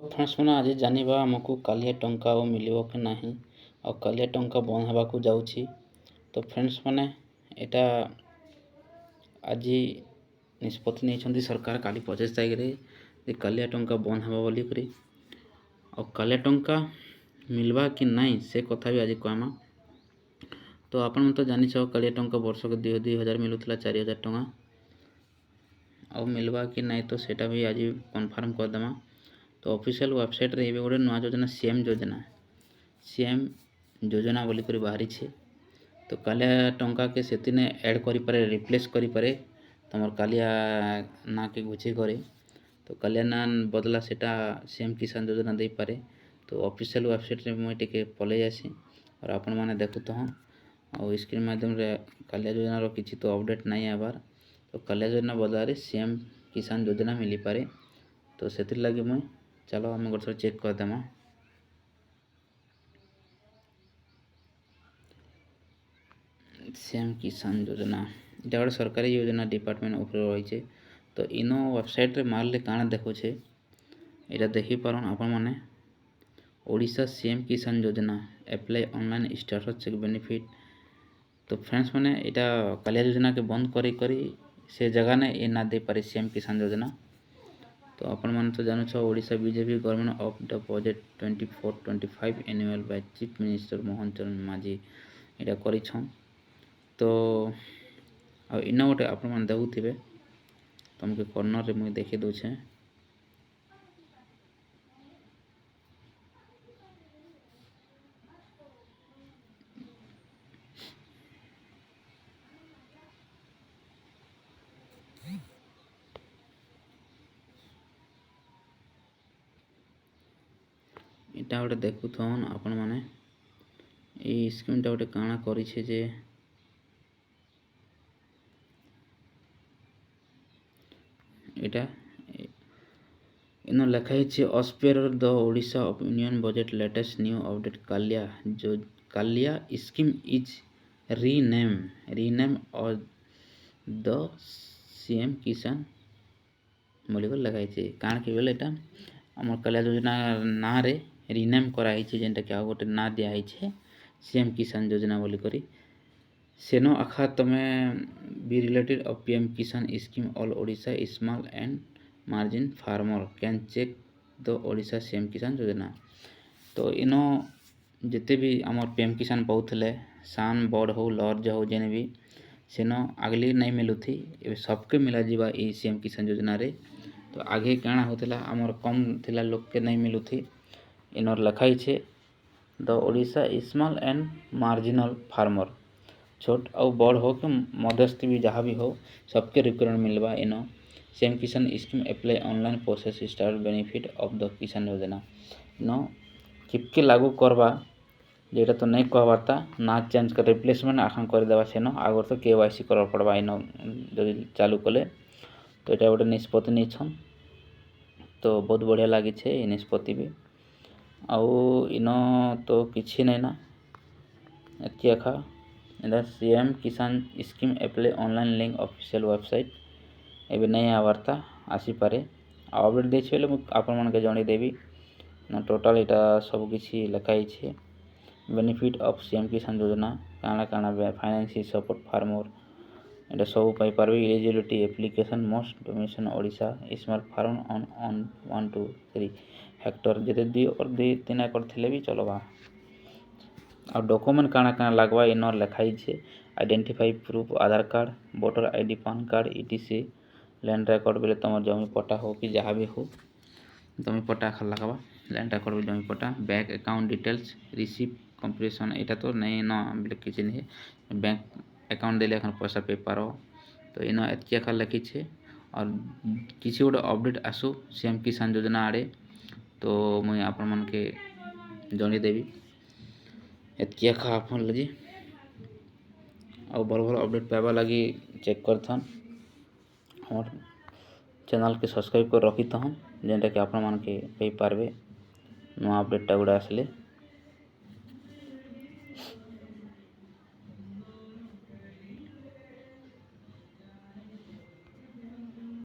Friends मैंने आज जानिबा आमको कालिया टंका और मिलिबो कि नहीं और कालिया टंका बंद हेबाकू जाउछि। तो फ्रेंड्स मैंने एटा आज निष्पत्ति नहीं सरकार काली 25 तारिख रे कालिया टंका बंद हेबा बोली करी और कालिया टंका मिलवा कि नहीं से कथा भी आज कहमा। तो आपण तो जानी कालिया टंका वर्ष के 2000 मिलूला 4000 टंका और मिलवा कि नहीं तो सेटा भी आज कन्फर्म करदेमा। तो ऑफिशियल वेबसाइट रे गोटे नुआ योजना सीएम योजना बोली कर बाहरी छे। तो कालिया टंका के सेतिने ऐड करि पारे रिप्लेस करि पारे तमर कालिया ना के घुची करे। तो कालिया ना बदला सेटा सीएम किसान योजना दे पारे। तो ऑफिशियल वेबसाइट रे मुई टिके पले जासी और आपण माने देखुत हन और स्क्रीन माध्यम रे कालिया योजना रो किछि तो अपडेट नहीं आबार। तो कालिया योजना बदला रे सीएम किसान योजना मिली पारे। तो सेतिर लगी मुई चलो आम गोटे चेक करदेमा। सीएम किसान योजना इटा गोटे सरकारी योजना डिपार्टमेंट ऊपर रही। तो इनो वेबसाइट रे मारले काना देखुछे इटा देखि पारन आपण माने Odisha CM Kisan Yojana apply online status check benefit. तो फ्रेंड्स मैंने इटा कालिया योजना के बंद करी करी से जगह ने ये ना दे पारे सीएम किसान योजना। तो आपण मान तो जानु छ Odisha BJP government of the budget 24-25 annual by chief minister Mohan चरण माझी इटा करी छ। तो आ इना गोटे आपण मान देखुथिबे तुमके कॉर्नर रे मुई देखि दउ छे। इटा गोटे देखुथन आपण माने ए स्कीमटा गोटे काना करी छे जे इटा इन लिखाई छे as per the Odisha of union budget latest new update Kalia जो कालिया स्कीम इज रीनेम और द सीएम किसान बोली कर लगाई छे। कारण कि बोले एटा हमर कालिया योजना ना रे रीनेम कराई छे जेंटा कि आ गोटे ना दिया है छे सीएम किसान योजना बोली करी सेनो आखा तमे बी related of PM Kisan scheme all Odisha small and margin farmer can check the Odisha CM Kisan Yojana. तो इनो जिते भी आमर पीएम किसान पाउथले सान बड़ हो लर्ज हो जेने भी सेनो आगली नहीं मिलुथी ए सबके मिला जीवा ए सीएम किसान योजना रे। तो आगे काना होतला आमर कम थिला लोग के नहीं मिलुथी इनर लिखाई छे the Odisha small and marginal farmer छोट और बड़ हो कि मध्यस्थी भी जहाँ भी हो सबके रिक्वायरमेंट मिलवा इनो सीएम किसान scheme apply online process start benefit of the किसान योजना नो किपके लागू करवा जेटा तो नहीं कहबार्ता ना चेंज कर रिप्लेसमेंट आखान कर देवा सेनो आगर तो केवाईसी कर पड़वा इनो जदि चालू कले। तो ये गोटे निष्पत्ति नहीं छन। तो बहुत बढ़िया लगी छे ये निष्पत्ति भी आउ इनो तो किसी नहीं ना एति आखा इधर सीएम किसान scheme apply online link official website एबे नहीं आवार्ता आसी पारे अपडेट देछि बेले आपण मन के जणी देबी ना टोटल इटा सब किछि लिखाई छे बेनिफिट ऑफ सीएम किसान योजना काना काना फाइनेंशियल सपोर्ट फार्मर एटा सब पाई पारबे एलिजिबिलिटी एप्लीकेशन मोस्ट डोमेशन Odisha small farm on 1 to 3 hectare जदि 2 और 3 एकड़ थिले भी चलबा। और डॉक्यूमेंट काना काना लगवा इनर लिखाई छे identify proof Aadhaar card voter ID PAN card etc land record बेले तुम जमी पट्टा हो कि जहाँ भी हो जमी पट्टा खा लगवा लैंड रिकॉर्ड जमी पट्टा bank account details receive completion एटा तो नहीं न बेले किछि नहीं बैंक अकाउंट देले एखन पैसा पे पारो। तो इन एतकी एखा लिखी छे और किसी गोटे अपडेट आसू सीएम किसान योजना आड़े तो मुई आपण मन के जणी देवी एतकी एखा आपन लगी और भल भल अपडेट पाइबा लगी चेक करथन और चैनल के सब्सक्राइब कर रखी थन जेनटा कि आपण मन के पाई पारबे नुआ अपडेट गुड़ा आसले।